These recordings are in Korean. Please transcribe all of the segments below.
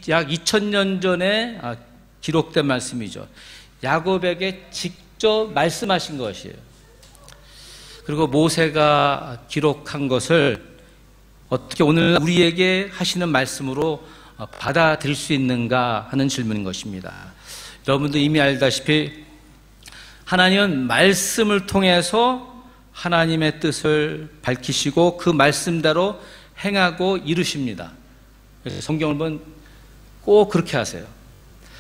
약 2000년 전에 기록된 말씀이죠. 야곱에게 직접 말씀하신 것이에요. 그리고 모세가 기록한 것을 어떻게 오늘 우리에게 하시는 말씀으로 받아들일 수 있는가 하는 질문인 것입니다. 여러분도 이미 알다시피 하나님은 말씀을 통해서 하나님의 뜻을 밝히시고 그 말씀대로 행하고 이루십니다. 그래서 성경을 보면 꼭 그렇게 하세요.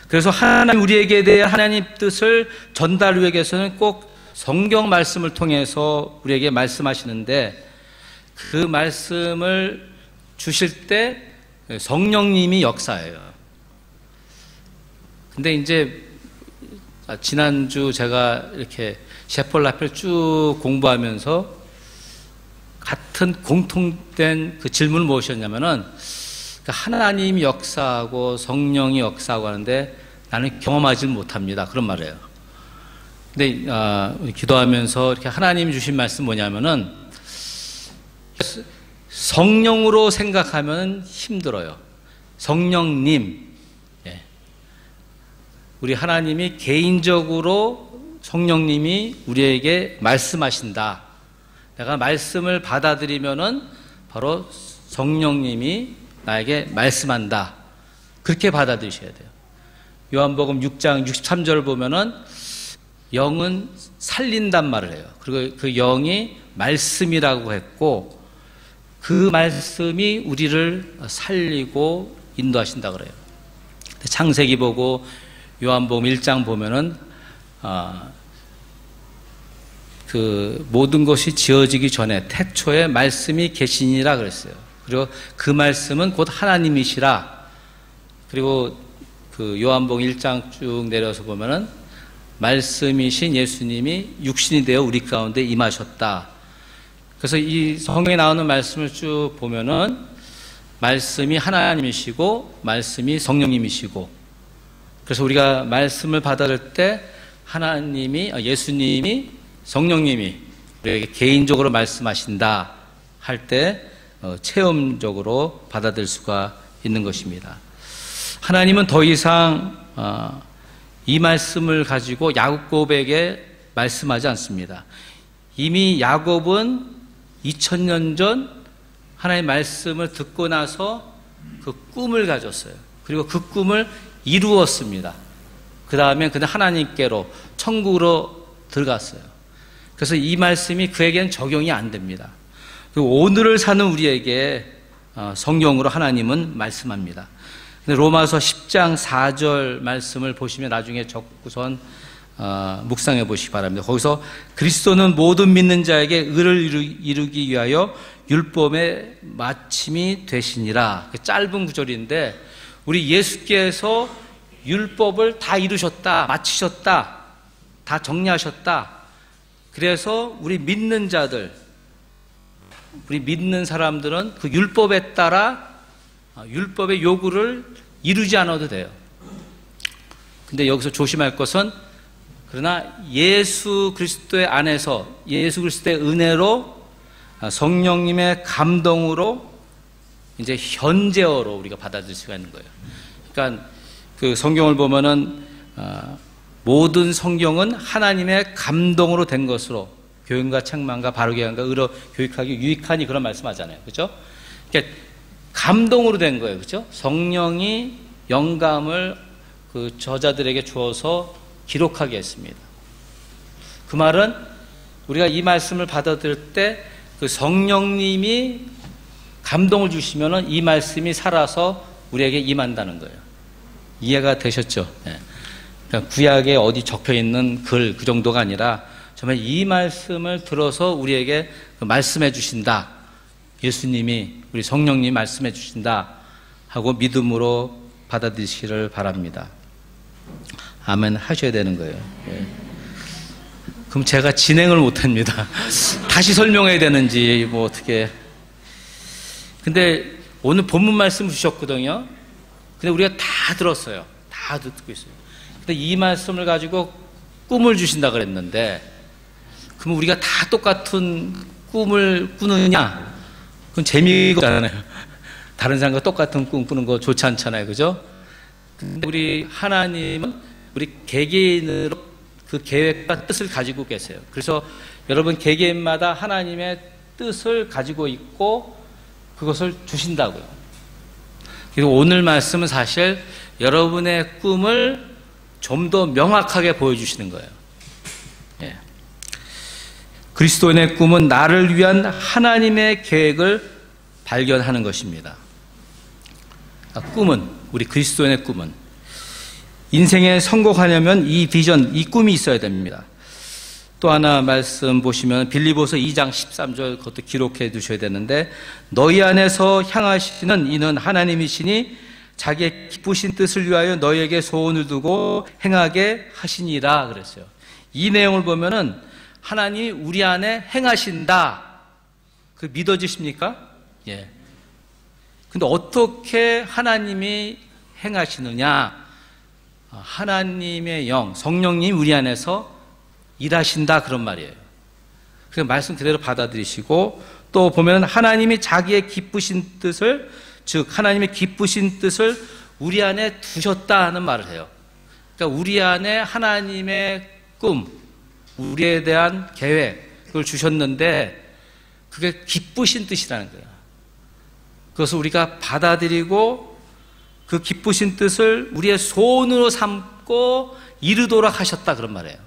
그래서 하나님 우리에게 대한 하나님 뜻을 전달하기 위해서는 꼭 성경 말씀을 통해서 우리에게 말씀하시는데 그 말씀을 주실 때 성령님이 역사해요. 근데 이제 지난주 제가 이렇게 셰퍼드 라펠 쭉 공부하면서 같은 공통된 그 질문을 무엇이었냐면은 하나님이 역사하고 성령이 역사하고 하는데 나는 경험하지 못합니다. 그런 말이에요. 근데 기도하면서 이렇게 하나님이 주신 말씀 뭐냐면은 성령으로 생각하면 힘들어요. 성령님, 우리 하나님이 개인적으로 성령님이 우리에게 말씀하신다. 내가 말씀을 받아들이면은 바로 성령님이 나에게 말씀한다. 그렇게 받아들이셔야 돼요. 요한복음 6장 63절을 보면은 영은 살린단 말을 해요. 그리고 그 영이 말씀이라고 했고 그 말씀이 우리를 살리고 인도하신다 그래요. 창세기 보고 요한복음 1장 보면은 그 모든 것이 지어지기 전에 태초에 말씀이 계시니라 그랬어요. 그리고 그 말씀은 곧 하나님이시라. 그리고 그 요한복음 1장 쭉 내려서 보면은 말씀이신 예수님이 육신이 되어 우리 가운데 임하셨다. 그래서 이 성경에 나오는 말씀을 쭉 보면은 말씀이 하나님이시고 말씀이 성령님이시고, 그래서 우리가 말씀을 받아들일 때 하나님이, 예수님이, 성령님이 우리에게 개인적으로 말씀하신다 할 때 체험적으로 받아들일 수가 있는 것입니다. 하나님은 더 이상 이 말씀을 가지고 야곱에게 말씀하지 않습니다. 이미 야곱은 2000년 전 하나님의 말씀을 듣고 나서 그 꿈을 가졌어요. 그리고 그 꿈을 이루었습니다. 그 다음에 그는 하나님께로 천국으로 들어갔어요. 그래서 이 말씀이 그에게는 적용이 안 됩니다. 그리고 오늘을 사는 우리에게 성경으로 하나님은 말씀합니다. 근데 로마서 10장 4절 말씀을 보시면 나중에 적고선 묵상해 보시기 바랍니다. 거기서 그리스도는 모든 믿는 자에게 의를 이루기 위하여 율법의 마침이 되시니라. 짧은 구절인데 우리 예수께서 율법을 다 이루셨다, 마치셨다, 다 정리하셨다. 그래서 우리 믿는 자들, 우리 믿는 사람들은 그 율법에 따라 율법의 요구를 이루지 않아도 돼요. 근데 여기서 조심할 것은 그러나 예수 그리스도의 안에서 예수 그리스도의 은혜로 성령님의 감동으로 이제 현재어로 우리가 받아들일 수가 있는 거예요. 그러니까 그 성경을 보면은 모든 성경은 하나님의 감동으로 된 것으로 교훈과 책망과 바르게 함과 의로 교육하기 유익하니 그런 말씀하잖아요. 그렇죠? 그러니까 감동으로 된 거예요. 그렇죠? 성령이 영감을 그 저자들에게 주어서 기록하게 했습니다. 그 말은 우리가 이 말씀을 받아들일 때 그 성령님이 감동을 주시면은 이 말씀이 살아서 우리에게 임한다는 거예요. 이해가 되셨죠? 네. 그러니까 구약에 어디 적혀 있는 글 그 정도가 아니라 정말 이 말씀을 들어서 우리에게 말씀해 주신다. 예수님이 우리 성령님이 말씀해 주신다 하고 믿음으로 받아들이시기를 바랍니다. 아멘 하셔야 되는 거예요. 예. 그럼 제가 진행을 못합니다. 다시 설명해야 되는지 뭐 어떻게. 근데 오늘 본문 말씀 주셨거든요. 근데 우리가 다 들었어요. 다 듣고 있어요. 근데 이 말씀을 가지고 꿈을 주신다 그랬는데 그럼 우리가 다 똑같은 꿈을 꾸느냐? 그건 재미가 없잖아요. 다른 사람과 똑같은 꿈 꾸는 거 좋지 않잖아요. 그죠? 근데 우리 하나님은 우리 개개인으로 그 계획과 뜻을 가지고 계세요. 그래서 여러분 개개인마다 하나님의 뜻을 가지고 있고 그것을 주신다고요. 그리고 오늘 말씀은 사실 여러분의 꿈을 좀 더 명확하게 보여주시는 거예요. 예. 그리스도인의 꿈은 나를 위한 하나님의 계획을 발견하는 것입니다. 꿈은, 우리 그리스도인의 꿈은 인생에 성공하려면 이 비전, 이 꿈이 있어야 됩니다. 또 하나 말씀 보시면 빌립보서 2장 13절 그것도 기록해 두셔야 되는데, 너희 안에서 향하시는 이는 하나님이시니 자기의 기쁘신 뜻을 위하여 너희에게 소원을 두고 행하게 하시니라 그랬어요. 이 내용을 보면은 하나님이 우리 안에 행하신다. 그 믿어지십니까? 예. 근데 어떻게 하나님이 행하시느냐? 하나님의 영, 성령님이 우리 안에서 일하신다 그런 말이에요. 그 말씀 그대로 받아들이시고, 또 보면 하나님이 자기의 기쁘신 뜻을, 즉 하나님의 기쁘신 뜻을 우리 안에 두셨다는 말을 해요. 그러니까 우리 안에 하나님의 꿈, 우리에 대한 계획, 그걸 주셨는데 그게 기쁘신 뜻이라는 거예요. 그것을 우리가 받아들이고 그 기쁘신 뜻을 우리의 소원으로 삼고 이루도록 하셨다 그런 말이에요.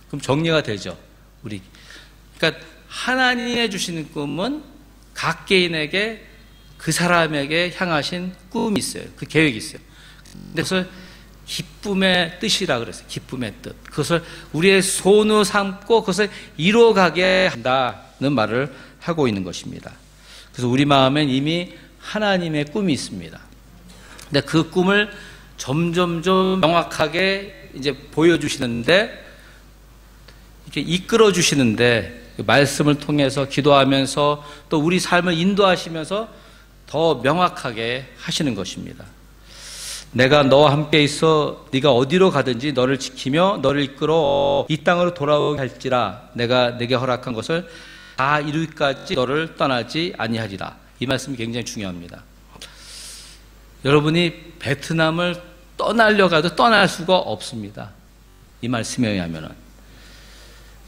그럼 정리가 되죠. 그러니까 하나님이 주시는 꿈은 각 개인에게, 그 사람에게 향하신 꿈이 있어요. 그 계획이 있어요. 근데 그것을 기쁨의 뜻이라 그랬어요. 기쁨의 뜻. 그것을 우리의 소원으로 삼고 그것을 이루어가게 한다는 말을 하고 있는 것입니다. 그래서 우리 마음엔 이미 하나님의 꿈이 있습니다. 근데 그 꿈을 점점 명확하게 이제 보여주시는데, 이렇게 이끌어 주시는데, 말씀을 통해서 기도하면서 또 우리 삶을 인도하시면서 더 명확하게 하시는 것입니다. 내가 너와 함께 있어 네가 어디로 가든지 너를 지키며 너를 이끌어 이 땅으로 돌아오게 할지라 내가 내게 허락한 것을 다 이루기까지 너를 떠나지 아니하리라. 이 말씀이 굉장히 중요합니다. 여러분이 베트남을 떠나려고 해도 떠날 수가 없습니다. 이 말씀에 의하면은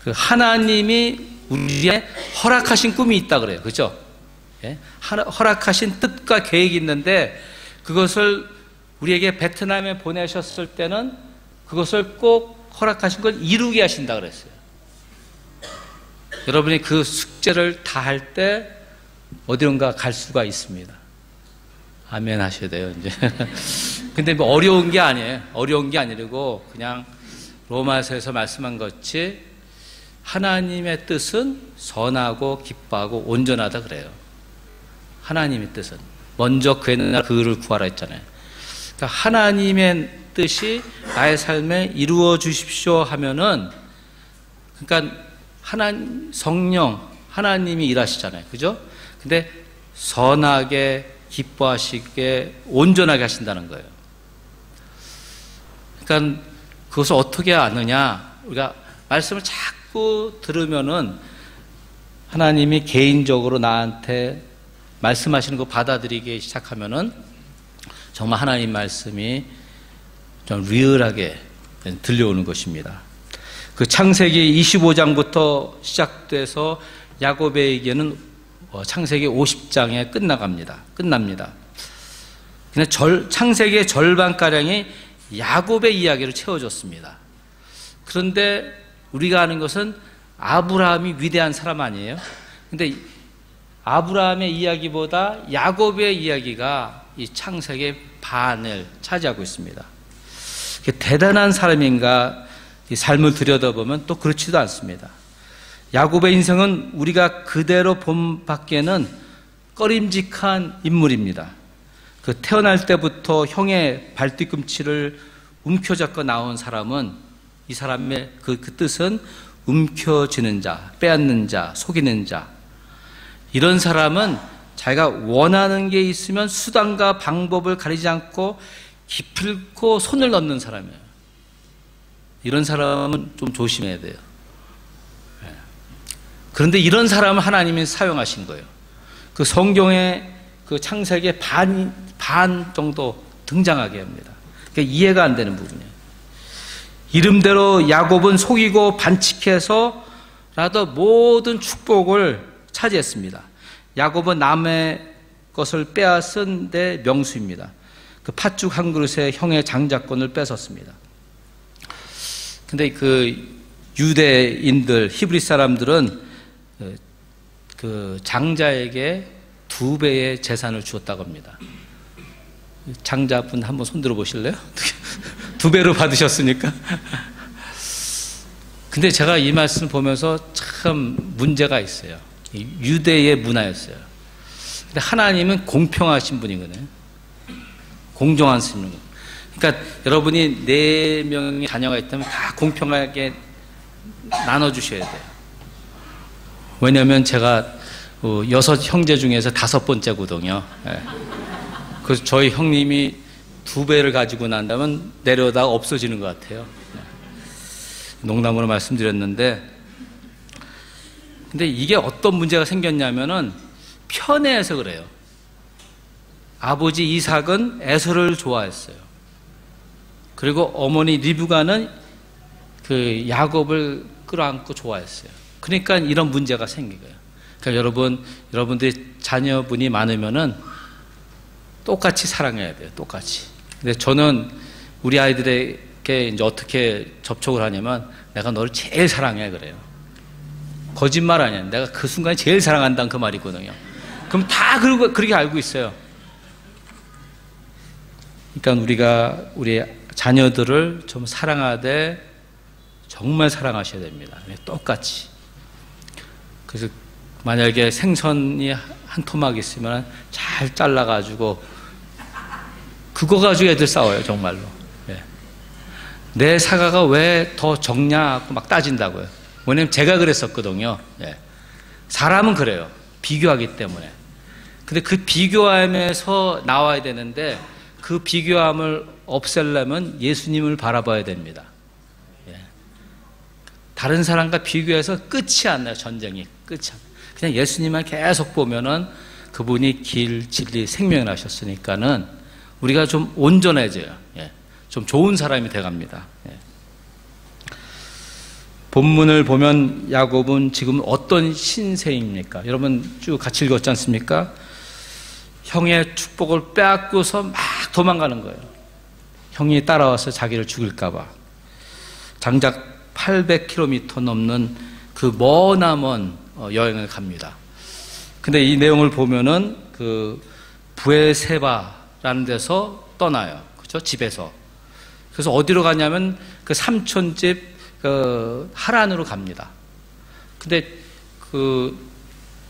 그 하나님이 우리의 허락하신 꿈이 있다 그래요. 그렇죠? 예? 허락하신 뜻과 계획이 있는데 그것을 우리에게 베트남에 보내셨을 때는 그것을 꼭 허락하신 걸 이루게 하신다 그랬어요. 여러분이 그 숙제를 다 할 때 어디론가 갈 수가 있습니다. 아멘 하셔야 돼요, 이제. 근데 뭐 어려운 게 아니에요. 어려운 게 아니고 그냥 로마서에서 말씀한 것이 하나님의 뜻은 선하고 기뻐하고 온전하다 그래요. 하나님의 뜻은 먼저 그의 나라 그를 구하라 했잖아요. 그러니까 하나님의 뜻이 나의 삶에 이루어 주십시오 하면은, 그러니까 성령 하나님이 일하시잖아요, 그죠? 근데 선하게 기뻐하시게 온전하게 하신다는 거예요. 그러니까 그것을 어떻게 아느냐? 우리가 말씀을 자꾸 들으면은 하나님이 개인적으로 나한테 말씀하시는 거 받아들이기 시작하면은 정말 하나님 말씀이 좀 리얼하게 들려오는 것입니다. 그 창세기 25장부터 시작돼서 야곱에게는 창세기 50장에 끝납니다. 근데 창세기의 절반가량이 야곱의 이야기로 채워졌습니다. 그런데 우리가 아는 것은 아브라함이 위대한 사람 아니에요? 근데 아브라함의 이야기보다 야곱의 이야기가 이 창세기의 반을 차지하고 있습니다. 대단한 사람인가 이 삶을 들여다보면 또 그렇지도 않습니다. 야곱의 인생은 우리가 그대로 본 밖에는 꺼림직한 인물입니다. 그 태어날 때부터 형의 발뒤꿈치를 움켜잡고 나온 사람은, 이 사람의 그 뜻은 움켜쥐는 자, 빼앗는 자, 속이는 자. 이런 사람은 자기가 원하는 게 있으면 수단과 방법을 가리지 않고 기필코 손을 넣는 사람이에요. 이런 사람은 좀 조심해야 돼요. 그런데 이런 사람을 하나님이 사용하신 거예요. 그 성경의 그 창세기의 반 정도 등장하게 합니다. 그러니까 이해가 안 되는 부분이에요. 이름대로 야곱은 속이고 반칙해서라도 모든 축복을 차지했습니다. 야곱은 남의 것을 빼앗은 데 명수입니다. 그 팥죽 한 그릇에 형의 장자권을 뺏었습니다. 근데 그 유대인들, 히브리 사람들은 그 장자에게 2배의 재산을 주었다고 합니다. 장자분 한번 손들어 보실래요? 2배로 받으셨으니까. 근데 제가 이 말씀을 보면서 참 문제가 있어요. 유대의 문화였어요. 근데 하나님은 공평하신 분이거든요. 공정한 분이거든요. 그러니까 여러분이 4명의 자녀가 있다면 다 공평하게 나눠주셔야 돼요. 왜냐하면 제가 6 형제 중에서 5번째거든요. 그래서 저희 형님이 2배를 가지고 난다면 내려다가 없어지는 것 같아요. 농담으로 말씀드렸는데, 근데 이게 어떤 문제가 생겼냐면은 편애해서 그래요. 아버지 이삭은 에서를 좋아했어요. 그리고 어머니 리브가는 그 야곱을 끌어안고 좋아했어요. 그러니까 이런 문제가 생긴 거예요. 그러니까 여러분들이 자녀분이 많으면은 똑같이 사랑해야 돼요. 똑같이. 근데 저는 우리 아이들에게 이제 어떻게 접촉을 하냐면, 내가 너를 제일 사랑해 그래요. 거짓말 아니야. 내가 그 순간에 제일 사랑한다는 그 말이거든요. 그럼 다 그렇게 알고 있어요. 그러니까 우리가 우리 자녀들을 좀 사랑하되 정말 사랑하셔야 됩니다. 똑같이. 그래서 만약에 생선이 한 토막 있으면 잘 잘라가지고 그거 가지고 애들 싸워요, 정말로. 네. 내 사과가 왜 더 적냐 고 막 따진다고요. 왜냐면 제가 그랬었거든요. 네. 사람은 그래요. 비교하기 때문에. 근데 그 비교함에서 나와야 되는데, 그 비교함을 없애려면 예수님을 바라봐야 됩니다. 예. 다른 사람과 비교해서 끝이 안 나요. 전쟁이 끝이 안 나요. 그냥 예수님만 계속 보면은 그분이 길, 진리, 생명을 하셨으니까는 우리가 좀 온전해져요. 예. 좀 좋은 사람이 돼갑니다. 예. 본문을 보면 야곱은 지금 어떤 신세입니까? 여러분 쭉 같이 읽었지 않습니까? 형의 축복을 빼앗고서 막 도망가는 거예요. 형이 따라와서 자기를 죽일까 봐. 장작 800km 넘는 그 머나먼 여행을 갑니다. 근데 이 내용을 보면은 그 부에세바라는 데서 떠나요. 그렇죠? 집에서. 그래서 어디로 가냐면 그 삼촌집 그 하란으로 갑니다. 근데 그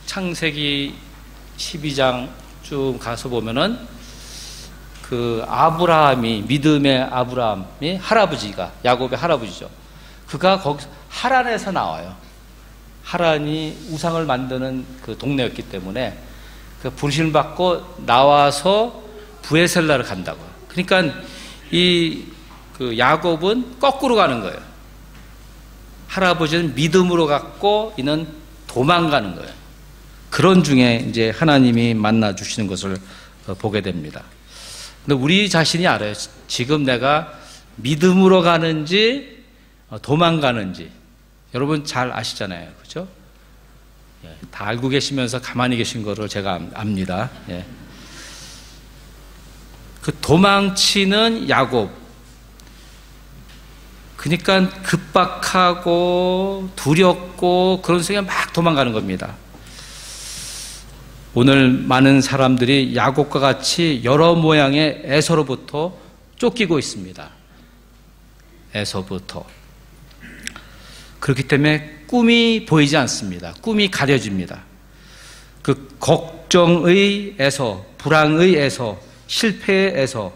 창세기 12장 쭉 가서 보면은 그 아브라함이, 믿음의 아브라함이 할아버지가, 야곱의 할아버지죠. 그가 거기서 하란에서 나와요. 하란이 우상을 만드는 그 동네였기 때문에 그 부르심을 받고 나와서 부에셀라를 간다고요. 그러니까 이 그 야곱은 거꾸로 가는 거예요. 할아버지는 믿음으로 갔고 이는 도망가는 거예요. 그런 중에 이제 하나님이 만나 주시는 것을 보게 됩니다. 근데 우리 자신이 알아요. 지금 내가 믿음으로 가는지 도망가는지. 여러분 잘 아시잖아요. 그렇죠? 다 알고 계시면서 가만히 계신 거를 제가 압니다. 예. 그 도망치는 야곱. 그러니까 급박하고 두렵고 그런 속에 막 도망가는 겁니다. 오늘 많은 사람들이 야곱과 같이 여러 모양의 에서로부터 쫓기고 있습니다. 에서부터. 그렇기 때문에 꿈이 보이지 않습니다. 꿈이 가려집니다. 그 걱정의 에서, 불황의 에서, 실패의 에서,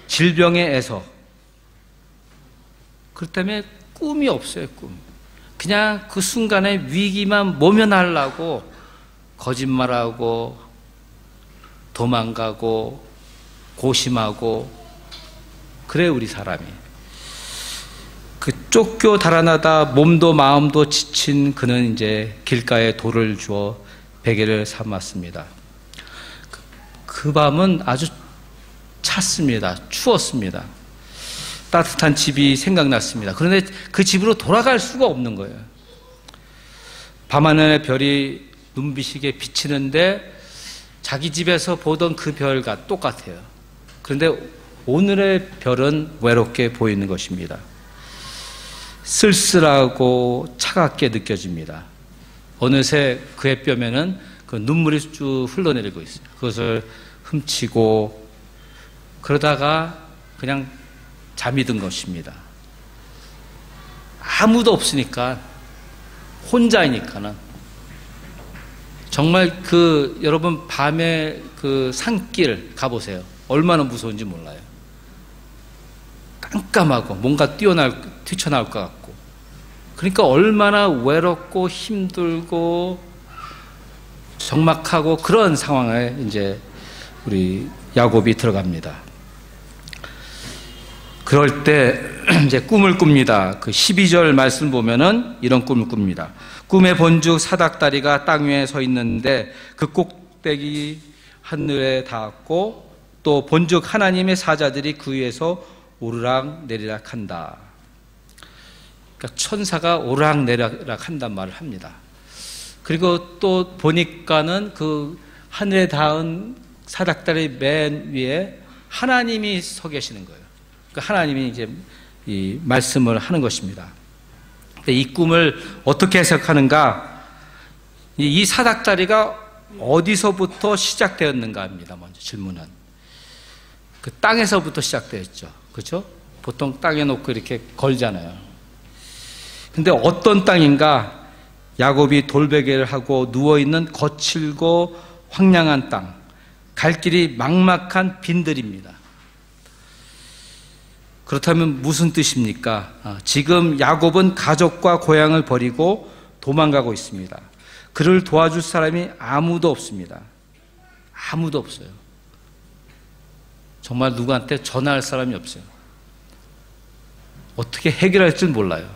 질병의 에서. 그렇기 때문에 꿈이 없어요, 꿈. 그냥 그 순간에 위기만 모면하려고 거짓말하고 도망가고 고심하고 그래요, 우리 사람이. 그 쫓겨 달아나다 몸도 마음도 지친 그는 이제 길가에 돌을 주어 베개를 삼았습니다. 그 밤은 아주 찼습니다. 추웠습니다. 따뜻한 집이 생각났습니다. 그런데 그 집으로 돌아갈 수가 없는 거예요. 밤하늘의 별이 눈부시게 비치는데 자기 집에서 보던 그 별과 똑같아요. 그런데 오늘의 별은 외롭게 보이는 것입니다. 쓸쓸하고 차갑게 느껴집니다. 어느새 그의 뼈에는 그 눈물이 쭉 흘러내리고 있어요. 그것을 훔치고 그러다가 그냥 잠이 든 것입니다. 아무도 없으니까, 혼자이니까는. 정말 여러분 밤에 그 산길 가보세요. 얼마나 무서운지 몰라요. 깜깜하고 뭔가 뛰쳐나올 것 같고. 그러니까 얼마나 외롭고 힘들고 적막하고 그런 상황에 이제 우리 야곱이 들어갑니다. 그럴 때 이제 꿈을 꿉니다. 그 12절 말씀 보면은 이런 꿈을 꿉니다. 꿈에 본즉 사닥다리가 땅 위에 서 있는데 그 꼭대기 하늘에 닿았고 또 본즉 하나님의 사자들이 그 위에서 오르락 내리락 한다. 그러니까 천사가 오르락 내리락 한단 말을 합니다. 그리고 또 보니까는 그 하늘에 닿은 사닥다리 맨 위에 하나님이 서 계시는 거예요. 그러니까 하나님이 이제 이 말씀을 하는 것입니다. 이 꿈을 어떻게 해석하는가? 이 사닥다리가 어디서부터 시작되었는가 합니다. 먼저 질문은. 그 땅에서부터 시작되었죠. 그렇죠? 보통 땅에 놓고 이렇게 걸잖아요. 근데 어떤 땅인가? 야곱이 돌베개를 하고 누워있는 거칠고 황량한 땅, 갈 길이 막막한 빈들입니다. 그렇다면 무슨 뜻입니까? 지금 야곱은 가족과 고향을 버리고 도망가고 있습니다. 그를 도와줄 사람이 아무도 없습니다. 아무도 없어요. 정말 누구한테 전화할 사람이 없어요. 어떻게 해결할 줄 몰라요.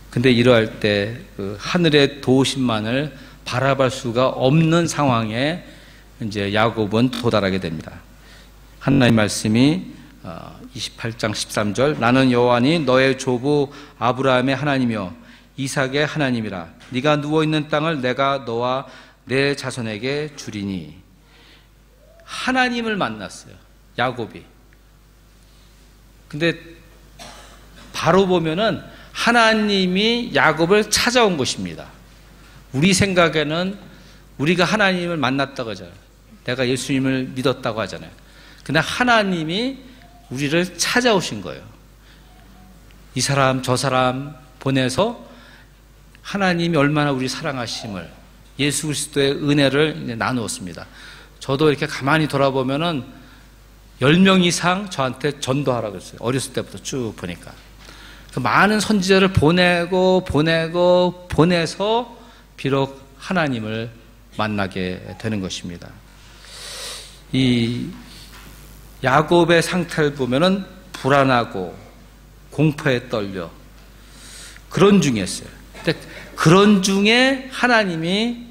근데 이러할 때 그 하늘의 도우심만을 바라볼 수가 없는 상황에 이제 야곱은 도달하게 됩니다. 하나님 말씀이 28장 13절 나는 여호와니 너의 조부 아브라함의 하나님이요 이삭의 하나님이라. 네가 누워있는 땅을 내가 너와 내 자손에게 주리니. 하나님을 만났어요, 야곱이. 근데 바로 보면은 하나님이 야곱을 찾아온 것입니다. 우리 생각에는 우리가 하나님을 만났다고 하잖아요. 내가 예수님을 믿었다고 하잖아요. 근데 하나님이 우리를 찾아오신 거예요. 이 사람 저 사람 보내서 하나님이 얼마나 우리 사랑하심을, 예수 그리스도의 은혜를 나누었습니다. 저도 이렇게 가만히 돌아보면은 10명 이상 저한테 전도하라고 그랬어요. 어렸을 때부터 쭉 보니까. 그 많은 선지자를 보내서 비록 하나님을 만나게 되는 것입니다. 이 야곱의 상태를 보면은 불안하고 공포에 떨려 그런 중이었어요. 근데 그런 중에 하나님이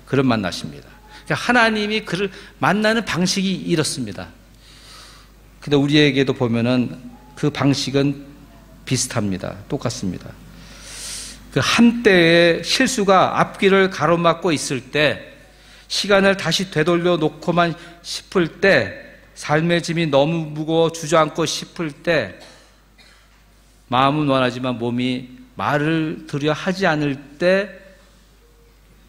그를 만나십니다. 그러니까 하나님이 그를 만나는 방식이 이렇습니다. 근데 우리에게도 보면은 그 방식은 비슷합니다. 똑같습니다. 그 한때의 실수가 앞길을 가로막고 있을 때, 시간을 다시 되돌려 놓고만 싶을 때, 삶의 짐이 너무 무거워 주저앉고 싶을 때, 마음은 원하지만 몸이 말을 들여 하지 않을 때,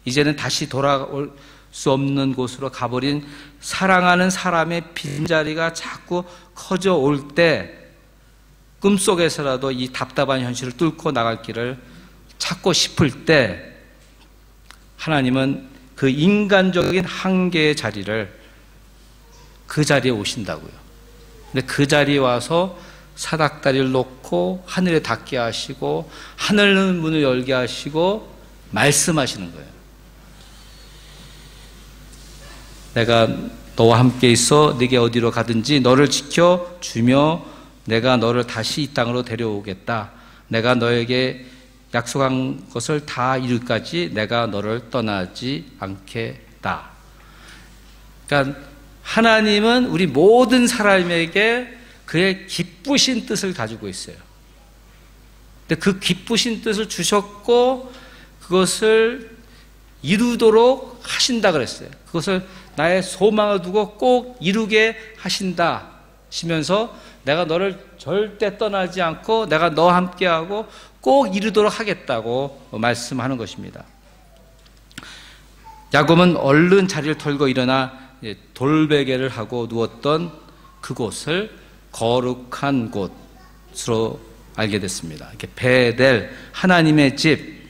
이제는 다시 돌아올 수 없는 곳으로 가버린 사랑하는 사람의 빈자리가 자꾸 커져 올 때, 꿈속에서라도 이 답답한 현실을 뚫고 나갈 길을 찾고 싶을 때, 하나님은 그 인간적인 한계의 자리를, 그 자리에 오신다고요. 근데 그 자리에 와서 사닥다리를 놓고 하늘에 닿게 하시고 하늘 문을 열게 하시고 말씀하시는 거예요. 내가 너와 함께 있어 네게 어디로 가든지 너를 지켜 주며 내가 너를 다시 이 땅으로 데려오겠다. 내가 너에게 약속한 것을 다 이룰까지 내가 너를 떠나지 않겠다. 그러니까 하나님은 우리 모든 사람에게 그의 기쁘신 뜻을 가지고 있어요. 근데 그 기쁘신 뜻을 주셨고 그것을 이루도록 하신다 그랬어요. 그것을 나의 소망을 두고 꼭 이루게 하신다 시면서 내가 너를 절대 떠나지 않고 내가 너와 함께하고 꼭 이루도록 하겠다고 말씀하는 것입니다. 야곱은 얼른 자리를 털고 일어나 돌베개를 하고 누웠던 그곳을 거룩한 곳으로 알게 됐습니다. 이렇게 베델, 하나님의 집.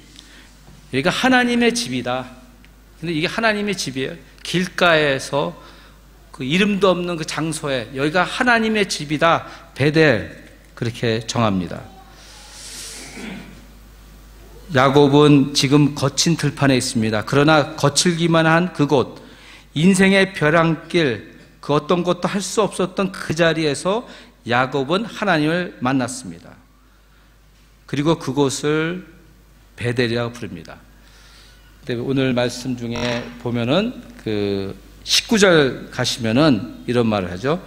여기가 하나님의 집이다. 근데 이게 하나님의 집이에요. 길가에서 그 이름도 없는 그 장소에 여기가 하나님의 집이다. 베델. 그렇게 정합니다. 야곱은 지금 거친 들판에 있습니다. 그러나 거칠기만 한 그곳, 인생의 벼랑길, 그 어떤 것도 할 수 없었던 그 자리에서 야곱은 하나님을 만났습니다. 그리고 그곳을 베델이라고 부릅니다. 오늘 말씀 중에 보면은 그 19절 가시면은 이런 말을 하죠.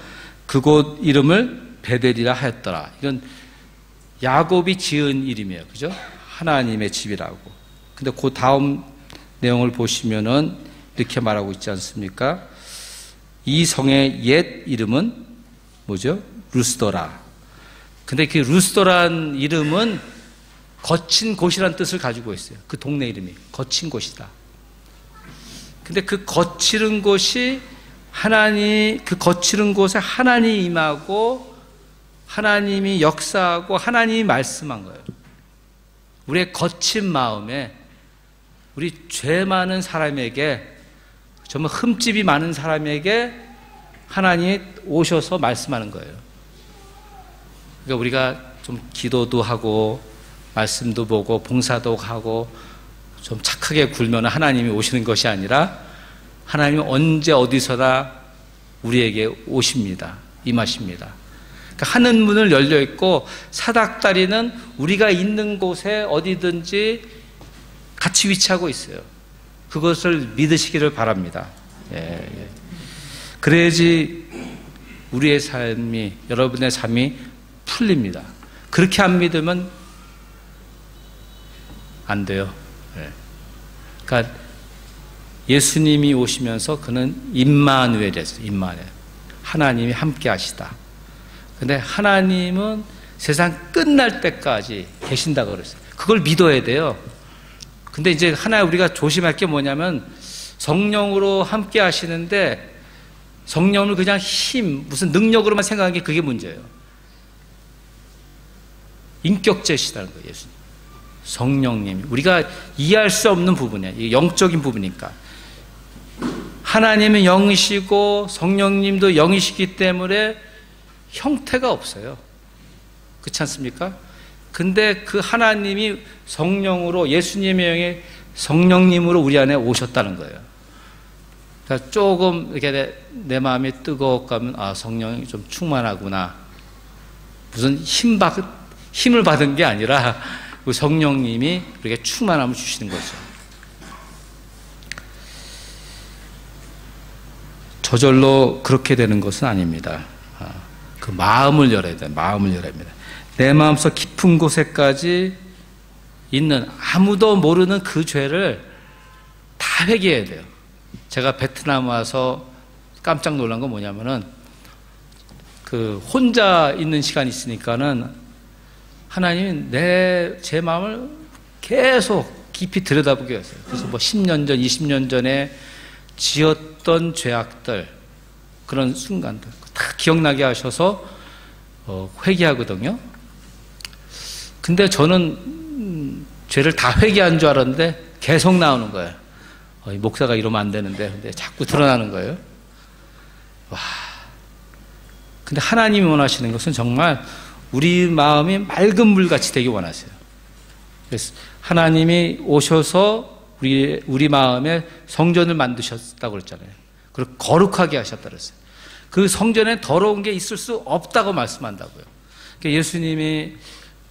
그곳 이름을 베델이라 하였더라. 이건 야곱이 지은 이름이에요. 그죠? 하나님의 집이라고. 근데 그 다음 내용을 보시면은 이렇게 말하고 있지 않습니까? 이 성의 옛 이름은 뭐죠? 루스더라. 근데 그 루스더란 이름은 거친 곳이라는 뜻을 가지고 있어요. 그 동네 이름이 거친 곳이다. 근데 그 거칠은 곳이 그 거칠은 곳에 하나님이 임하고 하나님이 역사하고 하나님이 말씀한 거예요. 우리의 거친 마음에 우리 죄 많은 사람에게 정말 흠집이 많은 사람에게 하나님이 오셔서 말씀하는 거예요. 그러니까 우리가 좀 기도도 하고 말씀도 보고 봉사도 하고 좀 착하게 굴면 하나님이 오시는 것이 아니라 하나님이 언제 어디서나 우리에게 오십니다. 임하십니다. 그러니까 하늘 문을 열려 있고 사닥다리는 우리가 있는 곳에 어디든지 같이 위치하고 있어요. 그것을 믿으시기를 바랍니다. 예. 그래야지 우리의 삶이, 여러분의 삶이 풀립니다. 그렇게 안 믿으면 안 돼요. 예. 그러니까 예수님이 오시면서 그는 임마누엘이었어요. 임마누엘. 하나님이 함께 하시다. 근데 하나님은 세상 끝날 때까지 계신다고 그랬어요. 그걸 믿어야 돼요. 근데 이제 하나 우리가 조심할 게 뭐냐면 성령으로 함께 하시는데 성령을 그냥 무슨 능력으로만 생각하는 게 그게 문제예요. 인격제시다는 거예요, 예수님. 성령님. 우리가 이해할 수 없는 부분이에요. 이게 영적인 부분이니까. 하나님은 영이시고 성령님도 영이시기 때문에 형태가 없어요. 그렇지 않습니까? 근데 그 하나님이 성령으로 예수님의 영이 성령님으로 우리 안에 오셨다는 거예요. 그러니까 조금 이렇게 내 마음이 뜨거워가면 성령이 좀 충만하구나. 무슨 힘을 받은 게 아니라 성령님이 그렇게 충만함을 주시는 거죠. 저절로 그렇게 되는 것은 아닙니다. 그 마음을 열어야 돼요. 마음을 열어야 합니다. 내 마음속 깊은 곳에까지 있는 아무도 모르는 그 죄를 다 회개해야 돼요. 제가 베트남 와서 깜짝 놀란 건 뭐냐면은 그 혼자 있는 시간이 있으니까는 하나님이 제 마음을 계속 깊이 들여다보게 했어요. 그래서 10년 전, 20년 전에 지었던 죄악들, 그런 순간들 다 기억나게 하셔서 회개하거든요. 근데 저는 죄를 다 회개한 줄 알았는데 계속 나오는 거예요. 목사가 이러면 안 되는데 근데 자꾸 드러나는 거예요. 와. 근데 하나님이 원하시는 것은 정말 우리 마음이 맑은 물같이 되기 원하세요. 그래서 하나님이 오셔서 우리 마음에 성전을 만드셨다고 그랬잖아요. 그리고 거룩하게 하셨다고 그랬어요. 그 성전에 더러운 게 있을 수 없다고 말씀한다고요. 그러니까 예수님이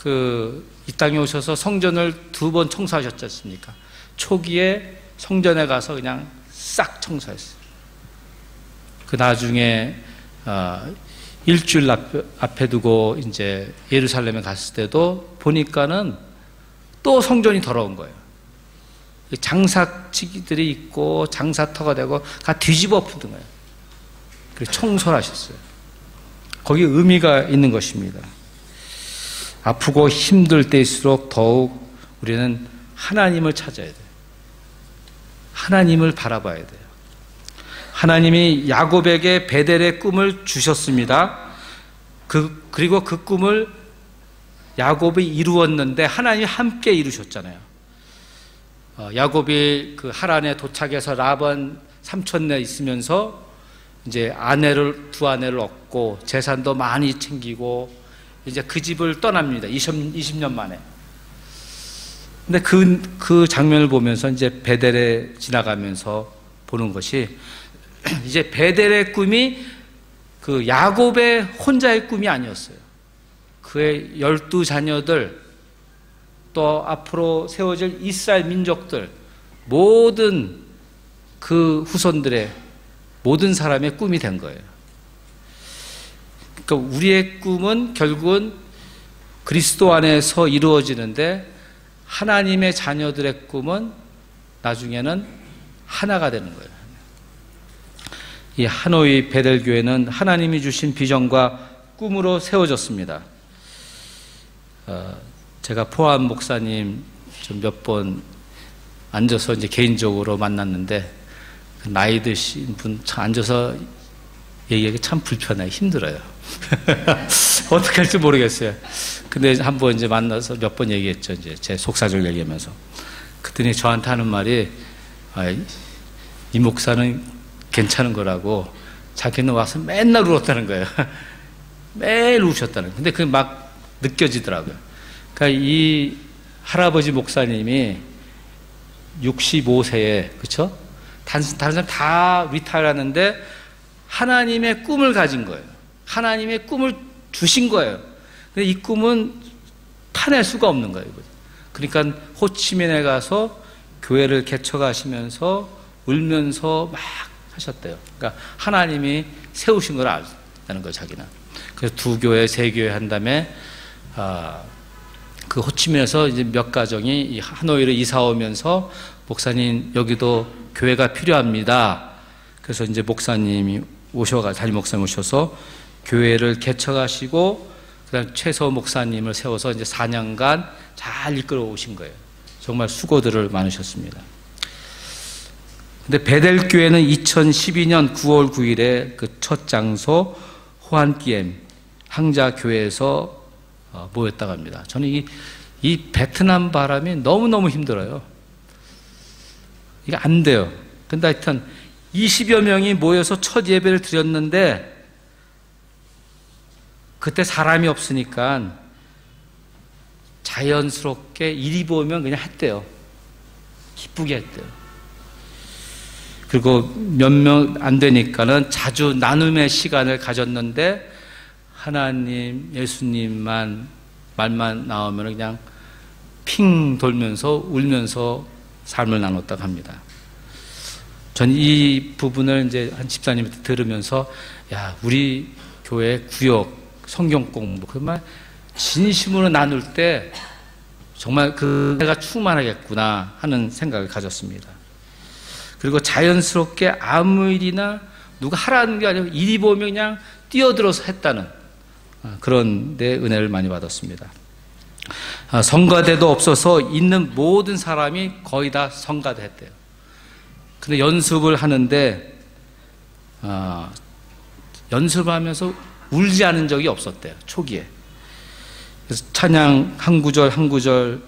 이 땅에 오셔서 성전을 2번 청소하셨지 않습니까? 초기에 성전에 가서 그냥 싹 청소했어요. 그 나중에 일주일 앞에 두고 이제 예루살렘에 갔을 때도 보니까는 또 성전이 더러운 거예요. 장사치기들이 있고 장사터가 되고 다 뒤집어 엎은 거예요. 그래서 청소를 하셨어요. 거기에 의미가 있는 것입니다. 아프고 힘들 때일수록 더욱 우리는 하나님을 찾아야 돼요. 하나님을 바라봐야 돼요. 하나님이 야곱에게 베델의 꿈을 주셨습니다. 그리고 그 꿈을 야곱이 이루었는데 하나님이 함께 이루셨잖아요. 야곱이 그 하란에 도착해서 라반 삼촌네 있으면서 이제 두 아내를 얻고 재산도 많이 챙기고 이제 그 집을 떠납니다. 20년 만에. 근데 그 장면을 보면서 이제 베델에 지나가면서 보는 것이 이제 베델의 꿈이 그 야곱의 혼자의 꿈이 아니었어요. 그의 12자녀들 또 앞으로 세워질 이스라엘 민족들 모든 그 후손들의 모든 사람의 꿈이 된 거예요. 그러니까 우리의 꿈은 결국은 그리스도 안에서 이루어지는데 하나님의 자녀들의 꿈은 나중에는 하나가 되는 거예요. 이 하노이 베델교회는 하나님이 주신 비전과 꿈으로 세워졌습니다. 제가 포함 목사님 좀 몇 번 앉아서 이제 개인적으로 만났는데 나이 드신 분 앉아서 얘기하기 참 불편해요. 힘들어요. 어떻게 할지 모르겠어요. 근데 한번 이제 만나서 몇 번 얘기했죠. 이제 제 속사정 얘기하면서. 그랬더니 저한테 하는 말이, 이 목사는 괜찮은 거라고 자기는 와서 맨날 울었다는 거예요. 매일 우셨다는 거예요. 근데 그게 막 느껴지더라고요. 그러니까 이 할아버지 목사님이 65세에, 그쵸? 다른 사람 다 리타일 하는데 하나님의 꿈을 가진 거예요. 하나님의 꿈을 주신 거예요. 근데 이 꿈은 타낼 수가 없는 거예요. 그러니까 호치민에 가서 교회를 개척하시면서 울면서 막 하셨대요. 그러니까 하나님이 세우신 걸 알다는 거예요, 자기는. 그래서 2교회, 3교회 한 다음에, 그 호치민에서 이제 몇 가정이 이 하노이로 이사 오면서 목사님, 여기도 교회가 필요합니다. 그래서 이제 목사님이 담임 목사님 오셔서 교회를 개척하시고, 그 다음 최서 목사님을 세워서 이제 4년간 잘 이끌어 오신 거예요. 정말 수고들을 많으셨습니다. 근데 베델교회는 2012년 9월 9일에 그 첫 장소 호안기엠 항자교회에서 모였다고 합니다. 저는 이 베트남 바람이 너무너무 힘들어요. 이게 안 돼요. 근데 하여튼 20여 명이 모여서 첫 예배를 드렸는데 그때 사람이 없으니까 자연스럽게 이리 보면 그냥 했대요. 기쁘게 했대요. 그리고 몇 명 안 되니까는 자주 나눔의 시간을 가졌는데 하나님, 예수님만 말만 나오면 그냥 핑 돌면서 울면서 삶을 나눴다고 합니다. 전 이 부분을 이제 한 집사님한테 들으면서 우리 교회 구역 성경 공부 정말 진심으로 나눌 때 정말 내가 충만하겠구나 하는 생각을 가졌습니다. 그리고 자연스럽게 아무 일이나 누가 하라는 게 아니고 일이 보면 그냥 뛰어들어서 했다는 그런 데 은혜를 많이 받았습니다. 성가대도 없어서 있는 모든 사람이 거의 다 성가대 했대요. 근데 연습을 하는데 연습하면서 울지 않은 적이 없었대요. 초기에. 그래서 찬양 한 구절 한 구절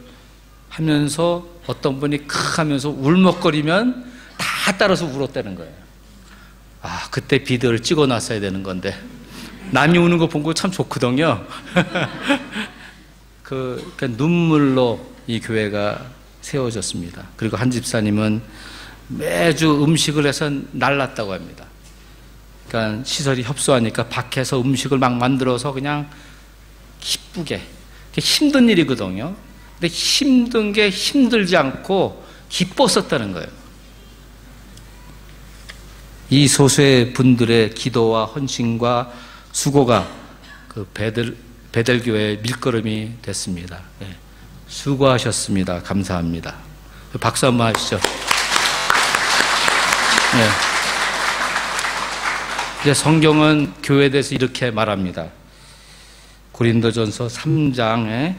하면서 어떤 분이 크 하면서 울먹거리면 다 따라서 울었다는 거예요. 그때 비디오를 찍어놨어야 되는 건데 남이 우는 거 본 거 참 좋거든요. 그러니까 눈물로 이 교회가 세워졌습니다. 그리고 한 집사님은 매주 음식을 해서 날랐다고 합니다. 그러니까 시설이 협소하니까 밖에서 음식을 막 만들어서 그냥 기쁘게, 힘든 일이거든요. 근데 힘든 게 힘들지 않고 기뻤었다는 거예요. 이 소수의 분들의 기도와 헌신과 수고가 그 베델교회의 밀걸음이 됐습니다. 예. 수고하셨습니다. 감사합니다. 박수 한번 하시죠. 예. 이제 성경은 교회에 대해서 이렇게 말합니다. 고린도전서 3장에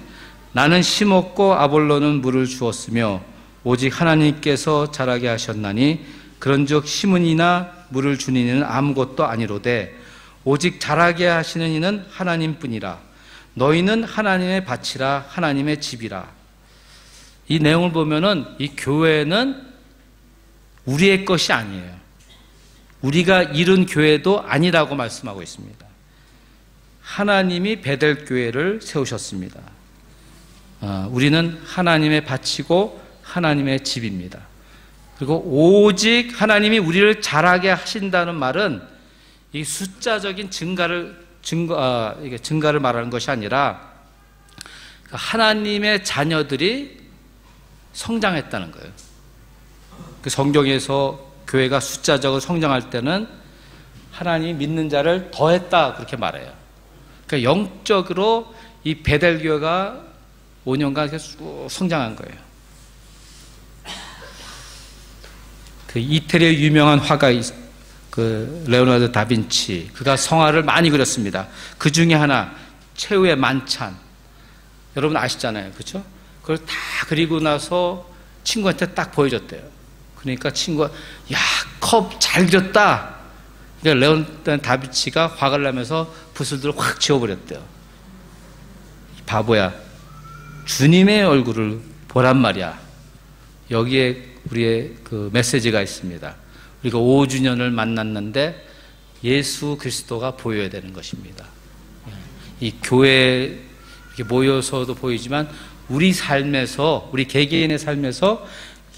나는 심었고 아볼로는 물을 주었으며 오직 하나님께서 자라게 하셨나니 그런즉 심은 이나 물을 주는 이는 아무것도 아니로되 오직 자라게 하시는 이는 하나님뿐이라. 너희는 하나님의 밭이라 하나님의 집이라. 이 내용을 보면은 이 교회는 우리의 것이 아니에요. 우리가 이룬 교회도 아니라고 말씀하고 있습니다. 하나님이 베델 교회를 세우셨습니다. 우리는 하나님의 밭이고 하나님의 집입니다. 그리고 오직 하나님이 우리를 자라게 하신다는 말은 이 숫자적인 증가를 말하는 것이 아니라 하나님의 자녀들이 성장했다는 거예요. 그 성경에서 교회가 숫자적으로 성장할 때는 하나님이 믿는 자를 더했다 그렇게 말해요. 그러니까 영적으로 이 베델 교회가 5년간 이렇게 쭉 성장한 거예요. 그 이태리의 유명한 화가 그 레오나르도 다빈치, 그가 성화를 많이 그렸습니다. 그 중에 하나 최후의 만찬, 여러분 아시잖아요, 그렇죠? 그걸 다 그리고 나서 친구한테 딱 보여줬대요. 그러니까 친구가 야, 컵 잘 그렸다. 그러니까 레오나르도 다빈치가 화를 내면서 붓을 확 지워버렸대요. 바보야, 주님의 얼굴을 보란 말이야. 여기에 우리의 그 메시지가 있습니다. 우리가 5주년을 만났는데 예수 그리스도가 보여야 되는 것입니다. 이 교회에 이렇게 모여서도 보이지만 우리 삶에서, 우리 개개인의 삶에서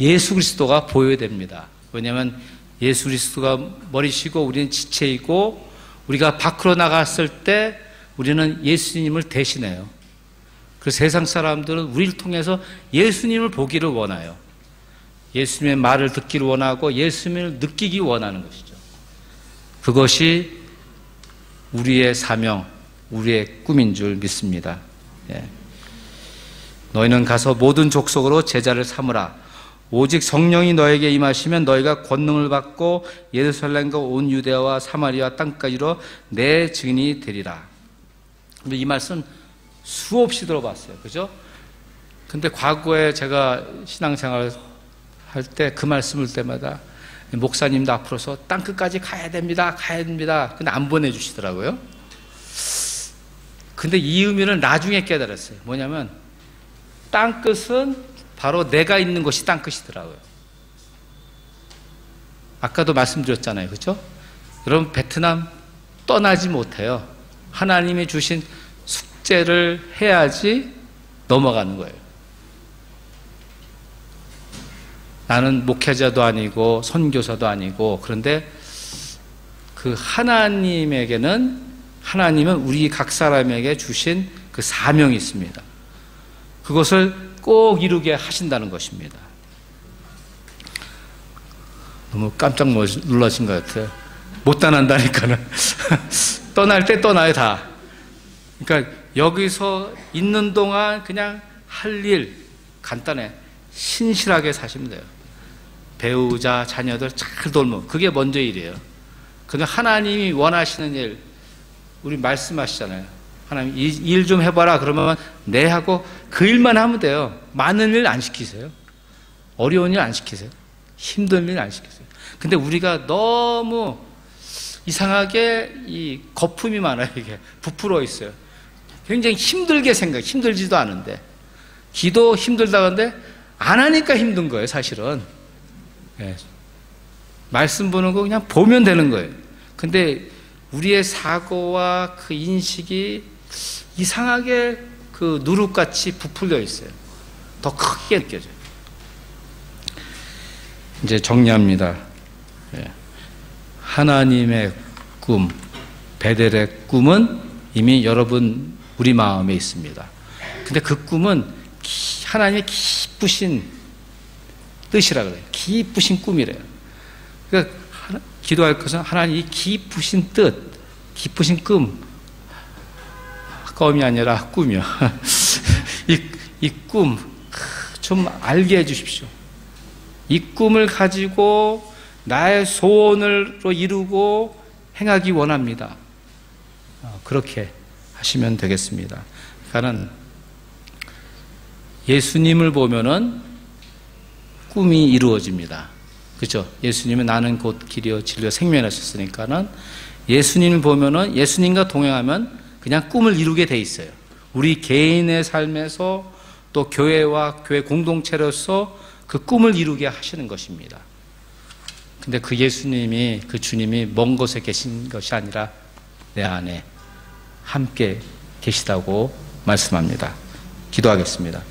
예수 그리스도가 보여야 됩니다. 왜냐하면 예수 그리스도가 머리시고 우리는 지체이고 우리가 밖으로 나갔을 때 우리는 예수님을 대신해요. 그 세상 사람들은 우리를 통해서 예수님을 보기를 원해요. 예수님의 말을 듣기를 원하고 예수님을 느끼기 원하는 것이죠. 그것이 우리의 사명, 우리의 꿈인 줄 믿습니다. 예. 너희는 가서 모든 족속으로 제자를 삼으라. 오직 성령이 너에게 임하시면 너희가 권능을 받고 예루살렘과 온 유대와 사마리아 땅까지로 내 증인이 되리라. 이 말씀 수없이 들어봤어요. 그죠? 근데 과거에 제가 신앙생활 할 때 그 말씀을 때마다 목사님도 앞으로서 땅 끝까지 가야 됩니다. 가야 됩니다. 근데 안 보내주시더라고요. 근데 이 의미를 나중에 깨달았어요. 뭐냐면 땅 끝은 바로 내가 있는 곳이 땅 끝이더라고요. 아까도 말씀드렸잖아요. 그렇죠? 여러분 베트남 떠나지 못해요. 하나님이 주신 숙제를 해야지 넘어가는 거예요. 나는 목회자도 아니고 선교사도 아니고, 그런데 그 하나님은 우리 각 사람에게 주신 그 사명이 있습니다. 그것을 꼭 이루게 하신다는 것입니다. 너무 깜짝 놀라신 것 같아요. 못 떠난다니까는. 떠날 때 떠나요, 다. 그러니까 여기서 있는 동안 그냥 할 일 간단해. 신실하게 사시면 돼요. 배우자, 자녀들 잘 돌면 그게 먼저 일이에요. 근데 하나님이 원하시는 일, 우리 말씀하시잖아요. 하나님 일 좀 해봐라 그러면 네 하고 그 일만 하면 돼요. 많은 일 안 시키세요. 어려운 일 안 시키세요. 힘든 일 안 시키세요. 근데 우리가 너무 이상하게 이 거품이 많아요. 이게 부풀어 있어요. 굉장히 힘들지도 않은데 기도 힘들다 하는데 안 하니까 힘든 거예요, 사실은. 예. 말씀 보는 거 그냥 보면 되는 거예요. 근데 우리의 사고와 그 인식이 이상하게 그 누룩같이 부풀려 있어요. 더 크게 느껴져요. 이제 정리합니다. 예. 하나님의 꿈, 베델의 꿈은 이미 여러분 우리 마음에 있습니다. 근데 그 꿈은 하나님의 기쁘신 뜻이라 그래요. 기쁘신 꿈이래요. 그러니까 기도할 것은 하나님 이 기쁘신 뜻, 기쁘신 꿈, 껌이 아니라 꿈이요. 이 꿈 좀 알게 해주십시오. 이 꿈을 가지고 나의 소원을 이루고 행하기 원합니다. 그렇게 하시면 되겠습니다. 그러니까는 예수님을 보면은 꿈이 이루어집니다. 그렇죠? 예수님은 나는 곧 길이요 진리요 생명이셨으니까는 예수님을 보면은 예수님과 동행하면 그냥 꿈을 이루게 돼 있어요. 우리 개인의 삶에서 또 교회와 교회 공동체로서 그 꿈을 이루게 하시는 것입니다. 근데 그 예수님이, 그 주님이 먼 곳에 계신 것이 아니라 내 안에 함께 계시다고 말씀합니다. 기도하겠습니다.